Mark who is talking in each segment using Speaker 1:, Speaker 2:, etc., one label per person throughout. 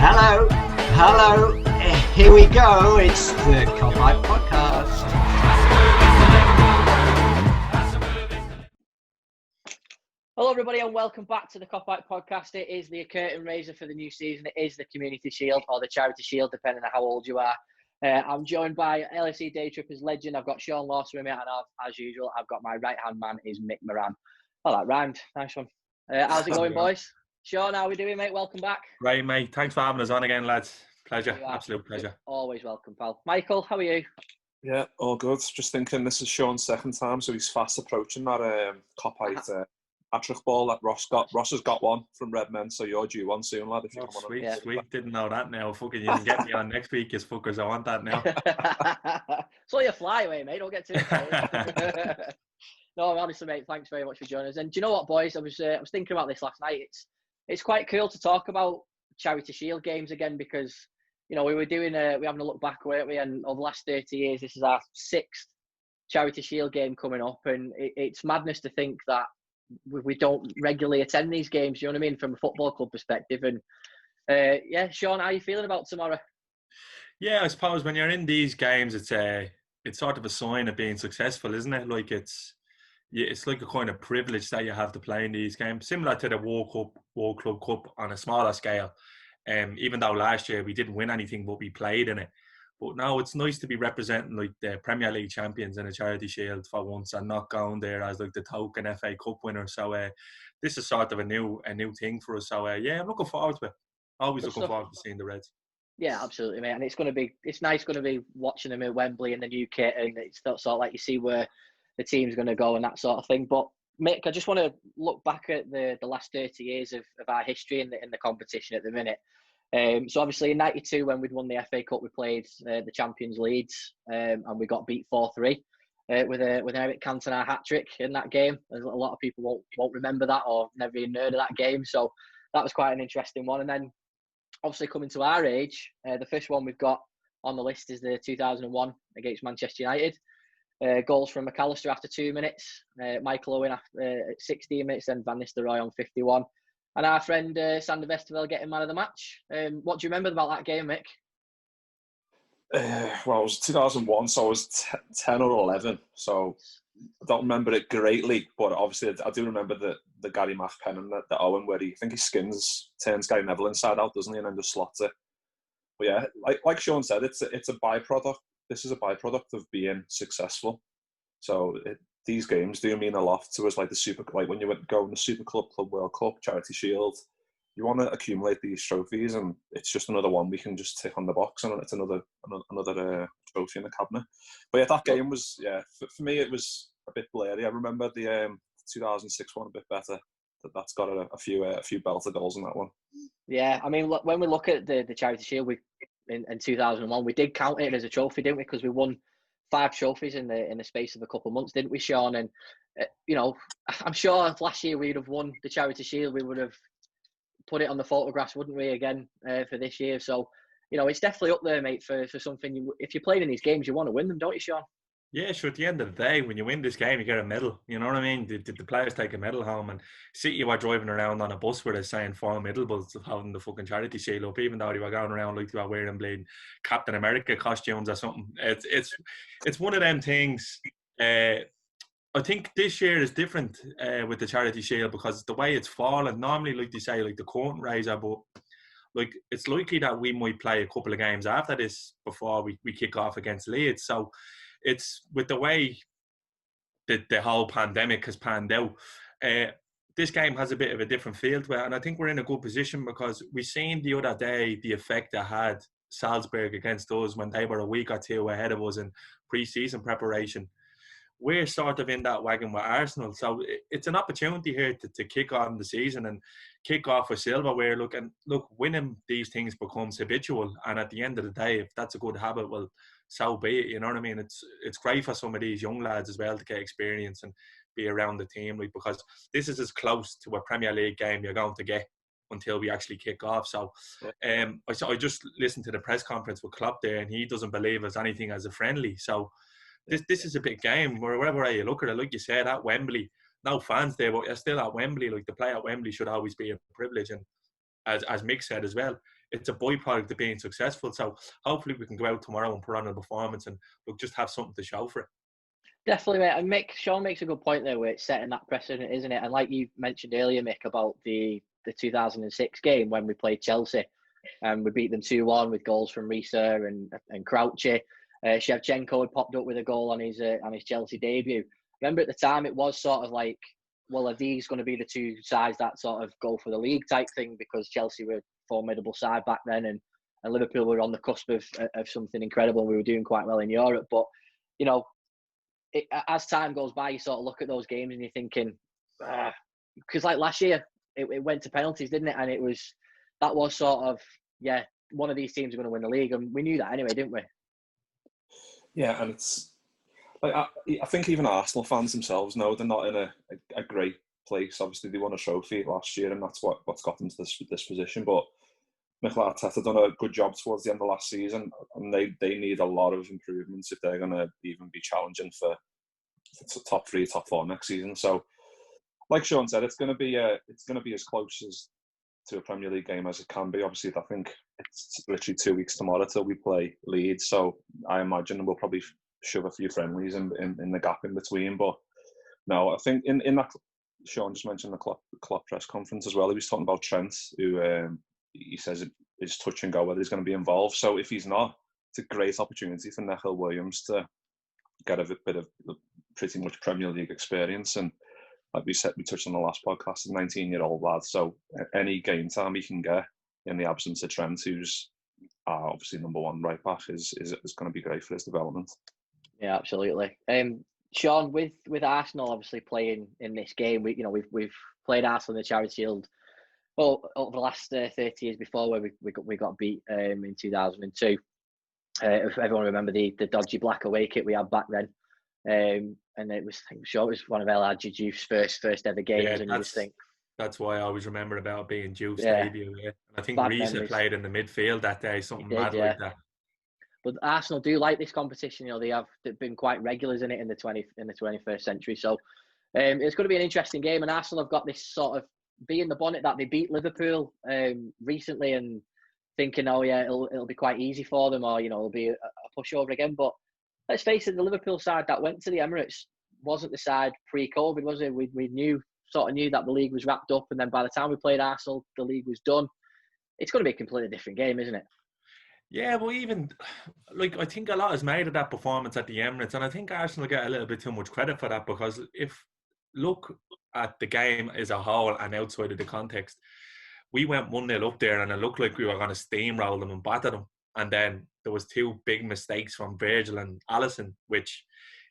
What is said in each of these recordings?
Speaker 1: Hello, hello, here we go, it's the Kopite Podcast.
Speaker 2: Hello everybody and welcome back to the Kopite Podcast. It is the curtain raiser for the new season. It is the Community Shield or the Charity Shield, depending on how old you are. I'm joined by LFC DayTrippers legend. I've got Sean Lawson with me, and as usual, I've got my right-hand man is Mick Moran. Oh, that rhymed. Nice one. How's it going, boys? Sean, how are we doing, mate? Welcome back.
Speaker 3: Right, mate. Thanks for having us on again, lads. Pleasure. Absolute pleasure.
Speaker 2: Always welcome, pal. Michael, how are you?
Speaker 4: Yeah, all good. Just thinking this is Sean's second time, so he's fast approaching that Kopite hat-trick ball that Ross got. Ross has got one from Redmen, so you're due one soon, lad. If you come on.
Speaker 3: Sweet, sweet. Didn't know that now. Fucking, you can get me on next week, as fuckers. I want that now.
Speaker 2: So you fly away, mate. Don't get too excited. No, honestly, mate, thanks very much for joining us. And do you know what, boys? I was thinking about this last night. It's quite cool to talk about Charity Shield games again because, you know, we were having a look back, weren't we? And over the last 30 years, this is our 6th Charity Shield game coming up. And it's madness to think that we don't regularly attend these games, you know what I mean, from a football club perspective. And yeah, Sean, how are you feeling about tomorrow?
Speaker 3: Yeah, I suppose when you're in these games, it's sort of a sign of being successful, isn't it? Like it's like a kind of privilege that you have to play in these games, similar to the World Club Cup on a smaller scale. Even though last year we didn't win anything, but we played in it. But now it's nice to be representing like the Premier League champions in a Charity Shield for once, and not going there as like the token FA Cup winner. So this is sort of a new thing for us. So yeah, I'm looking forward to it. Always looking forward to seeing the Reds.
Speaker 2: Yeah, absolutely, mate. And it's nice going to be watching them at Wembley in the new kit, and it's sort of like you see where the team's going to go and that sort of thing. But Mick, I just want to look back at the last 30 years of our history in the competition at the minute. So obviously in '92 when we'd won the FA Cup, we played the champions Leeds, and we got beat 4-3 with an Eric Cantona hat trick in that game. A lot of people won't remember that or never even heard of that game. So that was quite an interesting one. And then obviously coming to our age, the first one we've got on the list is the 2001 against Manchester United. Goals from McAllister after 2 minutes, Michael Owen after 16 minutes, then Van Nistelrooy on 51. And our friend Sander Westerveld getting man of the match. What do you remember about that game, Mick?
Speaker 4: Well, it was 2001, so I was 10 or 11. So I don't remember it greatly, but obviously I do remember the Gary Mack pen and the Owen where I think he turns Gary Neville inside out, doesn't he, and then just slots it. But yeah, like Sean said, it's a byproduct. This is a byproduct of being successful. So these games do mean a lot to us, like when you go in the Super Club World Cup, Charity Shield. You want to accumulate these trophies, and it's just another one we can just tick on the box, and it's another trophy in the cabinet. But yeah, that game was for me it was a bit blurry. I remember the 2006 one a bit better. That's got a few belter goals in that one.
Speaker 2: Yeah, I mean, when we look at the Charity Shield, in 2001, we did count it as a trophy, didn't we? Because we won 5 trophies in the space of a couple of months, didn't we, Sean? And you know, I'm sure if last year we'd have won the Charity Shield, we would have put it on the photographs, wouldn't we, again for this year? So, you know, it's definitely up there, mate, for something. If you're playing in these games, you want to win them, don't you, Sean?
Speaker 3: Yeah, sure. At the end of the day, when you win this game, you get a medal. You know what I mean? The players take a medal home, and City were driving around on a bus with us saying formidables of having the fucking Charity Shield up, even though they were going around like they were wearing bleeding Captain America costumes or something. It's one of them things. I think this year is different with the Charity Shield because the way it's fallen. Normally, like they say, like the curtain raiser, but like it's likely that we might play a couple of games after this before we kick off against Leeds. So it's with the way the whole pandemic has panned out. This game has a bit of a different feel to it, and I think we're in a good position because we seen the other day the effect that had Salzburg against us when they were a week or two ahead of us in pre-season preparation. We're sort of in that wagon with Arsenal, so it's an opportunity here to kick on the season and kick off with silverware. Look, winning these things becomes habitual, and at the end of the day, if that's a good habit, well, so be it. You know what I mean? It's great for some of these young lads as well to get experience and be around the team, like, because this is as close to a Premier League game you're going to get until we actually kick off. So I just listened to the press conference with Klopp there, and he doesn't believe it's anything as a friendly. So this is a big game. Wherever you look at it, like you said, at Wembley, no fans there, but you're still at Wembley. Like, to play at Wembley should always be a privilege. And as Mick said as well, it's a byproduct of being successful. So hopefully we can go out tomorrow and put on a performance and look, just have something to show for it.
Speaker 2: Definitely, mate. And Sean makes a good point there where it's setting that precedent, isn't it? And like you mentioned earlier, Mick, about the 2006 game when we played Chelsea and we beat them 2-1 with goals from Risa and Crouchy. Shevchenko had popped up with a goal on his Chelsea debut. Remember at the time it was sort of like, well, are these going to be the two sides that sort of go for the league type thing, because Chelsea were a formidable side back then and Liverpool were on the cusp of something incredible. We were doing quite well in Europe. But, you know, as time goes by, you sort of look at those games and you're thinking, because like last year, it went to penalties, didn't it? And that was sort of, yeah, one of these teams are going to win the league. And we knew that anyway, didn't we?
Speaker 4: Yeah, and it's like I think even Arsenal fans themselves know they're not in a great place. Obviously, they won a trophy last year, and that's what's got them to this position. But Mikel Arteta done a good job towards the end of last season, and they need a lot of improvements if they're going to even be challenging for top 3, top 4 next season. So, like Sean said, it's going to be as close as to a Premier League game as it can be. Obviously, I think it's literally 2 weeks tomorrow till we play Leeds, so I imagine we'll probably shove a few friendlies in the gap in between. But no, I think in that, Sean just mentioned the Klopp press conference as well. He was talking about Trent, who he says it's touch and go whether he's going to be involved. So if he's not, it's a great opportunity for Neil Williams to get a bit of pretty much Premier League experience. And like we touched on the last podcast, a 19-year-old lad. So any game time he can get in the absence of Trent, who's obviously number one right back, is going to be great for his development.
Speaker 2: Yeah, absolutely. Sean, with Arsenal obviously playing in this game, we've played Arsenal in the Charity Shield over the last 30 years before, where we got beat in 2002. If everyone remember the dodgy black away kit we had back then, and it was one of El Hadji Diouf's first ever games, and you just think
Speaker 3: that's why I always remember about being Diouf's
Speaker 2: Yeah.
Speaker 3: debut. Yeah. And I think
Speaker 2: Bad
Speaker 3: Reese
Speaker 2: memories.
Speaker 3: played in the midfield that day, something
Speaker 2: He did,
Speaker 3: mad like that.
Speaker 2: But Arsenal do like this competition. They've been quite regulars in it in the 21st century. So it's going to be an interesting game. And Arsenal have got this sort of bee in the bonnet that they beat Liverpool recently, and thinking, oh yeah, it'll be quite easy for them, or it'll be a pushover again. But let's face it, the Liverpool side that went to the Emirates wasn't the side pre-COVID, was it? We knew that the league was wrapped up, and then by the time we played Arsenal, the league was done. It's going to be a completely different game, isn't it?
Speaker 3: Yeah, but even, I think a lot is made of that performance at the Emirates, and I think Arsenal get a little bit too much credit for that, because if look at the game as a whole and outside of the context, we went 1-0 up there and it looked like we were going to steamroll them and batter them, and then there was 2 big mistakes from Virgil and Alisson, which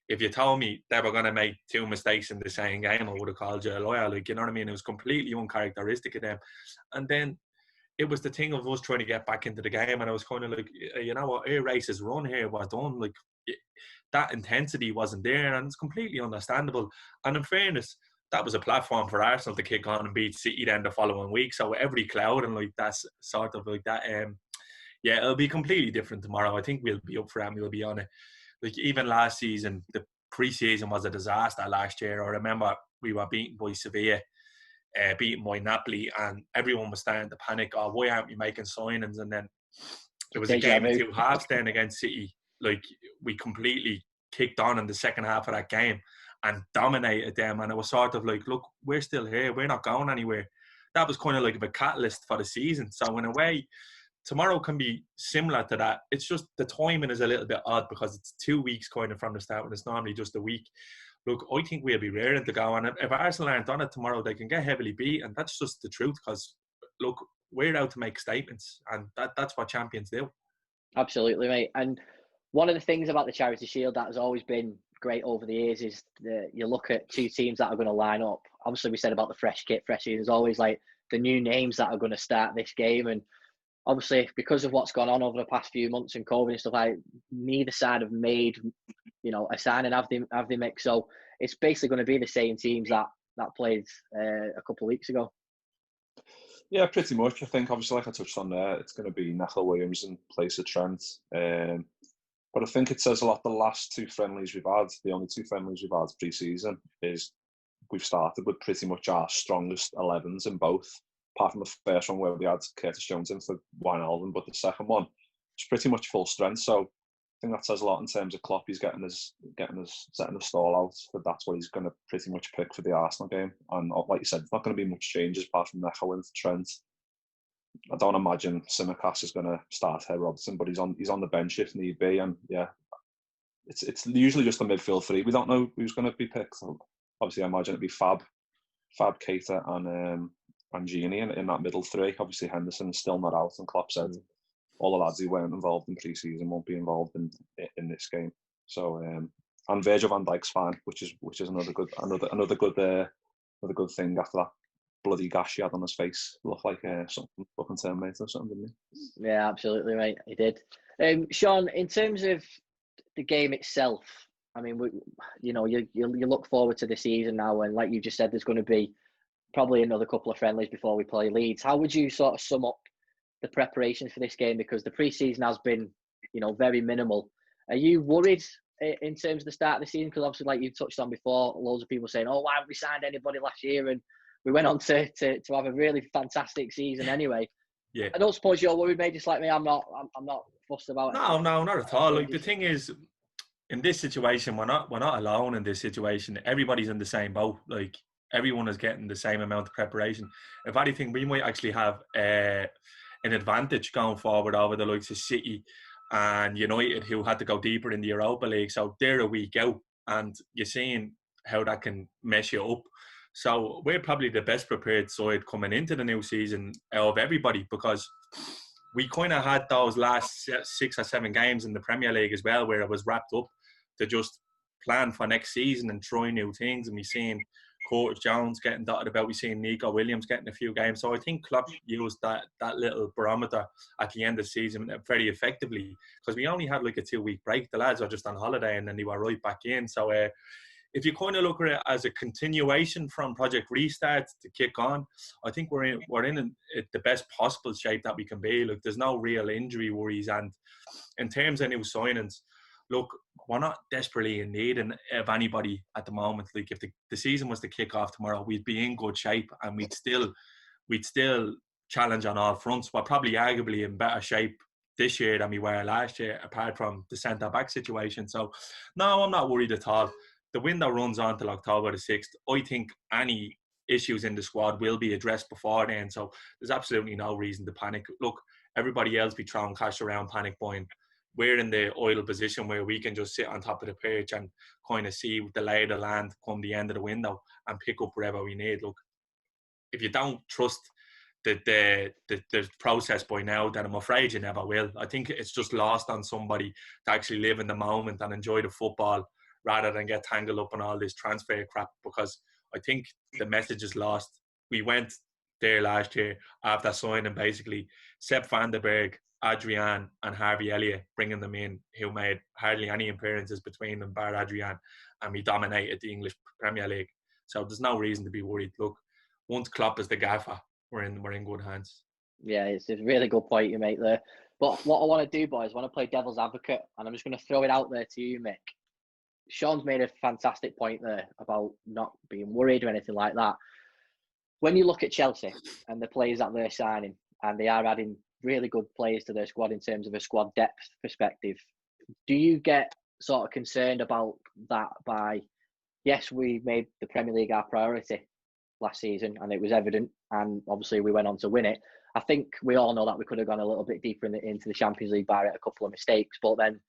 Speaker 3: if you told me they were going to make 2 mistakes in the same game, I would have called you a liar. You know what I mean? It was completely uncharacteristic of them. And then it was the thing of us trying to get back into the game, and I was kind of like, you know what, our races run here was done. Like, that intensity wasn't there, and it's completely understandable. And in fairness, that was a platform for Arsenal to kick on and beat City then the following week. So every cloud and that's sort of like that. Yeah, it'll be completely different tomorrow. I think we'll be up for it and we'll be on it. Like, even last season, the pre-season was a disaster last year. I remember we were beaten by Sevilla, beaten by Napoli, and everyone was starting to panic. Oh, why aren't we making signings? And then it was a game of 2 halves then against City. Like, we completely kicked on in the second half of that game and dominated them. And it was sort of like, look, we're still here. We're not going anywhere. That was kind of like a catalyst for the season. So in a way, tomorrow can be similar to that. It's just the timing is a little bit odd because it's 2 weeks kind of from the start when it's normally just a week. Look, I think we'll be raring to go. And if Arsenal aren't on it tomorrow, they can get heavily beat. And that's just the truth, because, look, we're out to make statements. And that's what champions do.
Speaker 2: Absolutely, mate. And one of the things about the Charity Shield that has always been great over the years is you look at 2 teams that are going to line up. Obviously, we said about the fresh kit, there's always like the new names that are going to start this game. And obviously, because of what's gone on over the past few months and COVID and stuff, like, neither side have made, a signing, have they mixed. So it's basically going to be the same teams that played a couple of weeks ago.
Speaker 4: Yeah, pretty much. I think, obviously, like I touched on there, it's going to be Neil Williams in place of Trent. But I think it says a lot. The last 2 friendlies we've had, the only 2 friendlies we've had pre-season, is we've started with pretty much our strongest 11s in both. apart from the first one where we had Curtis Jones in for Wijnaldum, but the second one was pretty much full strength. So I think that says a lot in terms of Klopp. He's setting the stall out, but that's what he's going to pretty much pick for the Arsenal game. And like you said, it's not going to be much changes apart from Neco and Trent. I don't imagine Tsimikas is going to start here, Robertson, but he's on the bench if need be. And yeah, it's usually just a midfield three. We don't know who's going to be picked. So obviously, I imagine it'd be Fab, Keita, and Gini in that middle three. Obviously, Henderson's still not out, and Klopp said all the lads who weren't involved in pre-season won't be involved in this game. So and Virgil van Dijk's fine, which is another good thing after that bloody gash he had on his face. Looked like something fucking Terminator or something, didn't he?
Speaker 2: Yeah, absolutely, mate. He did. Sean, in terms of the game itself, I mean, you look forward to the season now, and like you just said, there's going to be probably another couple of friendlies before we play Leeds. How would you sort of sum up the preparations for this game? Because the pre-season has been, very minimal. Are you worried in terms of the start of the season? Because obviously, like you touched on before, loads of people saying, "Oh, why haven't we signed anybody last year?" And we went on to have a really fantastic season anyway.
Speaker 3: Yeah.
Speaker 2: I don't suppose you're worried, mate. Just like me, I'm not fussed about it.
Speaker 3: No, not at all. Like, the thing is, in this situation, we're not alone in this situation. Everybody's in the same boat. Like, everyone is getting the same amount of preparation. If anything, we might actually have an advantage going forward over the likes of City and United, who had to go deeper in the Europa League. So they're a week out, and you're seeing how that can mess you up. So we're probably the best prepared side coming into the new season of everybody, because we kind of had those last 6 or 7 games in the Premier League as well, where it was wrapped up to just plan for next season and try new things. And we've seen Curtis Jones getting dotted about. We've seen Nico Williams getting a few games. So I think Klopp used that little barometer at the end of the season very effectively, because we only had like a 2-week break. The lads were just on holiday and then they were right back in. So if you kind of look at it as a continuation from Project Restart to kick on, I think we're in the best possible shape that we can be. Look, there's no real injury worries, and in terms of new signings, look, we're not desperately in need of anybody at the moment. Like, if the season was to kick off tomorrow, we'd be in good shape, and we'd still challenge on all fronts. We're probably arguably in better shape this year than we were last year, apart from the centre-back situation. So, no, I'm not worried at all. The window runs on till October the 6th. I think any issues in the squad will be addressed before then. So there's absolutely no reason to panic. Look, everybody else be throwing cash around, panic buying. We're in the ideal position where we can just sit on top of the pitch and kind of see the lay of the land come the end of the window and pick up wherever we need. Look, if you don't trust the process by now, then I'm afraid you never will. I think it's just lost on somebody to actually live in the moment and enjoy the football, rather than get tangled up in all this transfer crap, because I think the message is lost. We went there last year after signing basically Sepp van den Berg, Adrian and Harvey Elliott, bringing them in, who made hardly any appearances between them, bar Adrian, and we dominated the English Premier League. So there's no reason to be worried. Look, once Klopp is the gaffer, we're in good hands.
Speaker 2: Yeah, it's a really good point you make there. But what I want to do, boys, I want to play devil's advocate, and I'm just going to throw it out there to you, Mick. Sean's made a fantastic point there about not being worried or anything like that. When you look at Chelsea and the players that they're signing, and they are adding really good players to their squad in terms of a squad depth perspective, do you get sort of concerned about that by, yes, we made the Premier League our priority last season and it was evident, and obviously we went on to win it. I think we all know that we could have gone a little bit deeper into the Champions League by a couple of mistakes, but then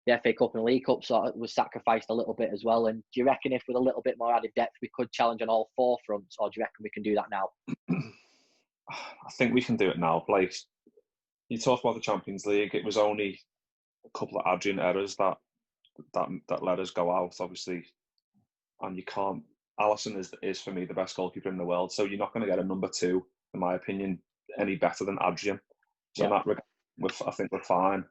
Speaker 2: the FA Cup and League Cup sort of was sacrificed a little bit as well. And do you reckon if with a little bit more added depth, we could challenge on all 4 fronts, or do you reckon we can do that now?
Speaker 4: I think we can do it now. Like, you talk about the Champions League, it was only a couple of Adrian errors that let us go out, obviously. And you can't. Alisson is for me the best goalkeeper in the world, so you're not going to get a number 2, in my opinion, any better than Adrian. So in that regard, I think we're fine.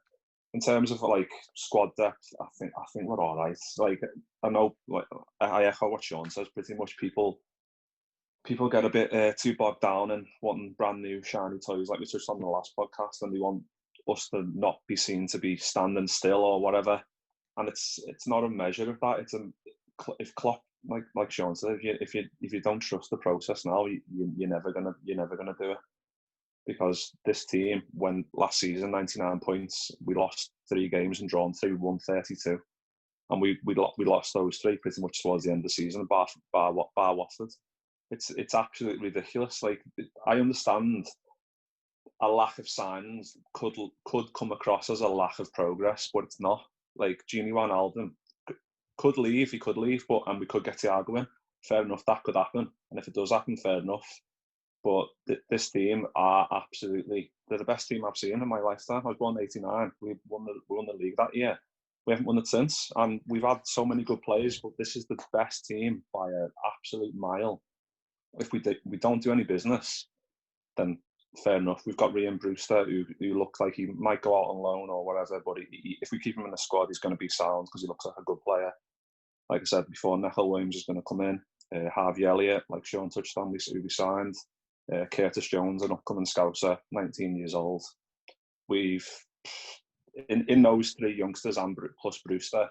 Speaker 4: In terms of like squad depth, I think we're all right. Like, I know, like, I echo what Sean says. Pretty much, people get a bit too bogged down in wanting brand new shiny toys, like we touched on the last podcast, and they want us to not be seen to be standing still or whatever. And it's not a measure of that. If Klopp like Sean said, if you don't trust the process now, you're never gonna do it. Because this team, when last season 99 points, we lost 3 games and drawn 2, won 32, and we lost those 3 pretty much towards the end of the season, bar Watford. It's absolutely ridiculous. Like, I understand a lack of signs could come across as a lack of progress, but it's not. Like, Gini Wijnaldum could leave, and we could get Thiago in. Fair enough, that could happen, and if it does happen, fair enough. But this team are they're the best team I've seen in my lifetime. I was born in '89. We won the league that year. We haven't won it since, and we've had so many good players, but this is the best team by an absolute mile. If we don't do any business, then fair enough. We've got Ryan Brewster, who looks like he might go out on loan or whatever, but if we keep him in the squad, he's going to be sound because he looks like a good player. Like I said before, Neil Williams is going to come in. Harvey Elliott, like Sean touched on, who we signed. Curtis Jones, an upcoming Scouser, 19 years old. We've in those 3 youngsters and plus Brewster,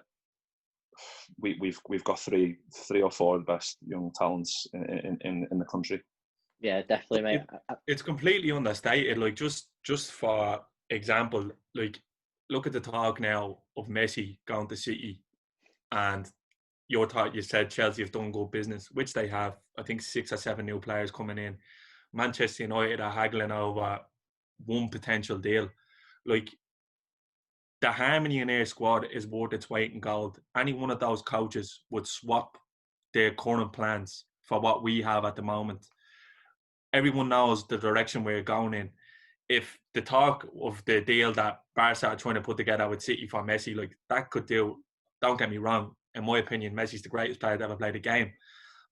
Speaker 4: we've got three or 4 of the best young talents in the country.
Speaker 2: Yeah, definitely, mate.
Speaker 3: It's completely understated. Like, just for example, like, look at the talk now of Messi going to City, and you said Chelsea have done good business, which they have. I think 6 or 7 new players coming in. Manchester United are haggling over one potential deal. Like, the harmony in their squad is worth its weight in gold. Any one of those coaches would swap their current plans for what we have at the moment. Everyone knows the direction we're going in. If the talk of the deal that Barca are trying to put together with City for Messi, like, that could do, don't get me wrong, in my opinion, Messi's the greatest player to ever play the game.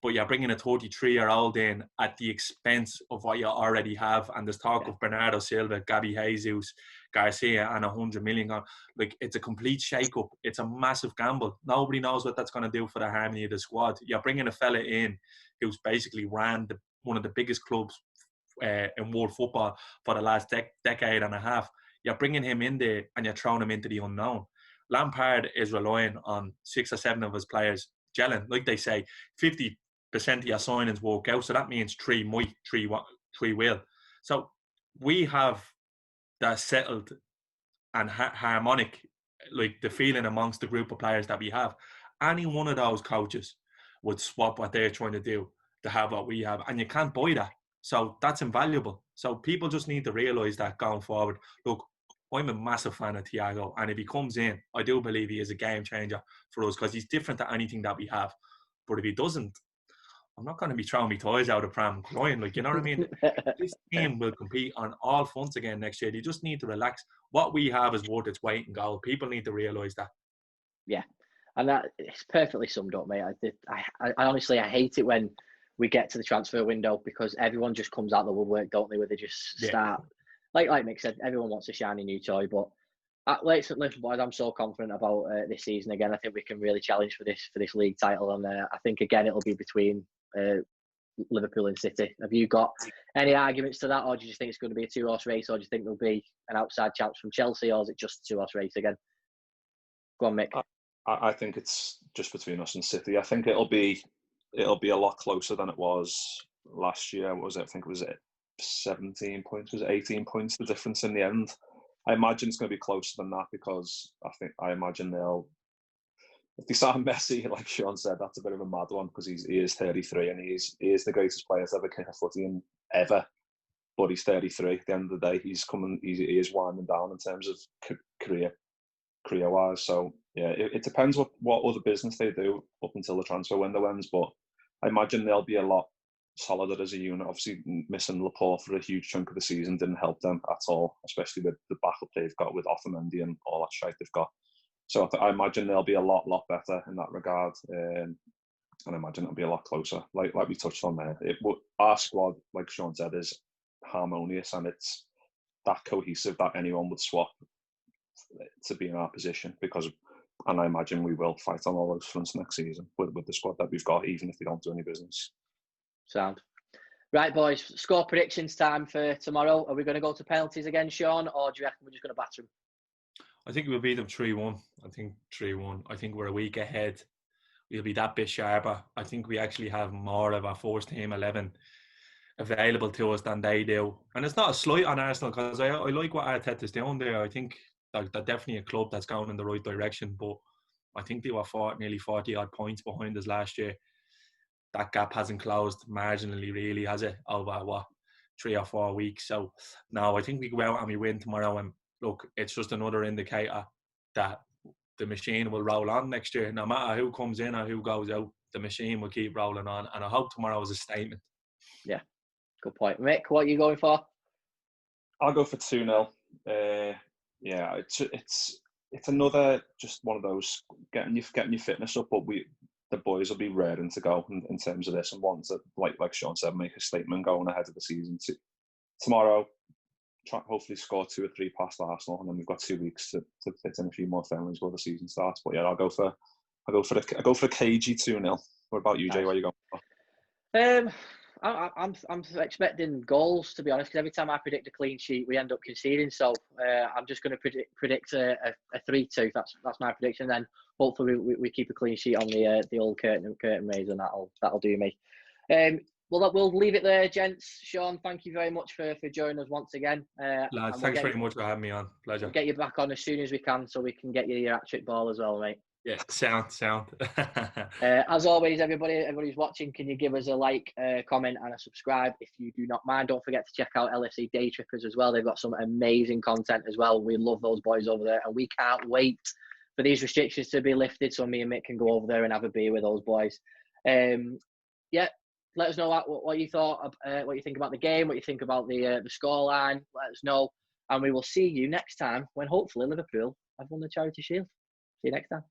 Speaker 3: But you're bringing a 33-year-old in at the expense of what you already have. And there's talk of Bernardo Silva, Gabi Jesus, Garcia, and 100 million gone. Like, it's a complete shake-up. It's a massive gamble. Nobody knows what that's going to do for the harmony of the squad. You're bringing a fella in who's basically ran one of the biggest clubs in world football for the last decade and a half. You're bringing him in there and you're throwing him into the unknown. Lampard is relying on 6 or 7 of his players gelling. Like they say, 50% of your signings work out, so that means 3 might, 3 will. So we have that settled and harmonic, like, the feeling amongst the group of players that we have. Any one of those coaches would swap what they're trying to do to have what we have, and you can't buy that. So that's invaluable. So people just need to realise that going forward. Look, I'm a massive fan of Thiago, and if he comes in, I do believe he is a game changer for us because he's different to anything that we have. But if he doesn't, I'm not going to be throwing my toys out of pram crying. Like, you know what I mean? This team will compete on all fronts again next year. You just need to relax. What we have is worth its weight in gold. People need to realise that.
Speaker 2: Yeah, and that it's perfectly summed up, mate. I honestly, I hate it when we get to the transfer window because everyone just comes out the woodwork, don't they? Where they just start, like Mick said, everyone wants a shiny new toy. But at Liverpool boys, I'm so confident about this season again. I think we can really challenge for this league title, and I think again it'll be between Liverpool and City. Have you got any arguments to that, or do you just think it's going to be a 2-horse race, or do you think there'll be an outside chance from Chelsea, or is it just a 2-horse race again? Go on, Mick.
Speaker 4: I think it's just between us and City. I think it'll be a lot closer than it was last year. What was it? I think it was 17 points. Was it 18 points? The difference in the end. I imagine it's going to be closer than that because I imagine they'll. If they sign Messi, like Sean said, that's a bit of a mad one because he is 33 and he is the greatest player to ever kick a footy in ever. But he's 33. At the end of the day, he is winding down in terms of career-wise. So yeah, it depends what other business they do up until the transfer window ends. But I imagine they'll be a lot solider as a unit. Obviously, missing Laporte for a huge chunk of the season didn't help them at all, especially with the backup they've got with Otamendi and all that shite they've got. So I imagine they'll be a lot better in that regard, and I imagine it'll be a lot closer. Like we touched on there, our squad, like Sean said, is harmonious and it's that cohesive that anyone would swap to be in our position and I imagine we will fight on all those fronts next season with the squad that we've got, even if we don't do any business.
Speaker 2: Sound. Right, boys, score predictions time for tomorrow. Are we going to go to penalties again, Sean, or do you reckon we're just going to batter them?
Speaker 3: I think we'll beat them 3-1. I think 3-1. I think we're a week ahead. we'll be that bit sharper. I think we actually have more of our first team 11 available to us than they do. And it's not a slight on Arsenal, because I like what Arteta's doing there. I think they're definitely a club that's going in the right direction, but I think they were nearly 40 odd points behind us last year. That gap hasn't closed marginally, really, has it, over 3 or 4 weeks? So no, I think we go out and we win tomorrow, and look, it's just another indicator that the machine will roll on next year. No matter who comes in or who goes out, the machine will keep rolling on, and I hope tomorrow is a statement.
Speaker 2: Yeah, good point. Mick, what are you going for?
Speaker 4: I'll go for 2-0. Yeah, it's another, just one of those getting your fitness up, but the boys will be raring to go in terms of this, and want to, like Sean said, make a statement going ahead of the season. Tomorrow, hopefully score 2 or 3 past Arsenal, and then we've got 2 weeks to fit in a few more friendlies before the season starts. But yeah, I'll go for a cagey 2-0. What about you, Jay? Where are you going for?
Speaker 2: I'm expecting goals, to be honest, because every time I predict a clean sheet, we end up conceding. So I'm just going to predict a 3-2. That's my prediction. Then hopefully we keep a clean sheet on the old curtain raiser, and that'll do me. Well, we'll leave it there, gents. Sean, thank you very much for joining us once again.
Speaker 3: Lads, thanks very much for having me on. Pleasure.
Speaker 2: We'll get you back on as soon as we can, so we can get you your hat-trick ball as well, mate.
Speaker 3: Yeah, sound.
Speaker 2: As always, everybody's watching, can you give us a like, comment and a subscribe if you do not mind? Don't forget to check out LFC DayTrippers as well. They've got some amazing content as well. We love those boys over there, and we can't wait for these restrictions to be lifted so me and Mick can go over there and have a beer with those boys. Yeah, let us know what you thought, what you think about the game, what you think about the scoreline. Let us know, and we will see you next time when hopefully Liverpool have won the Charity Shield. See you next time.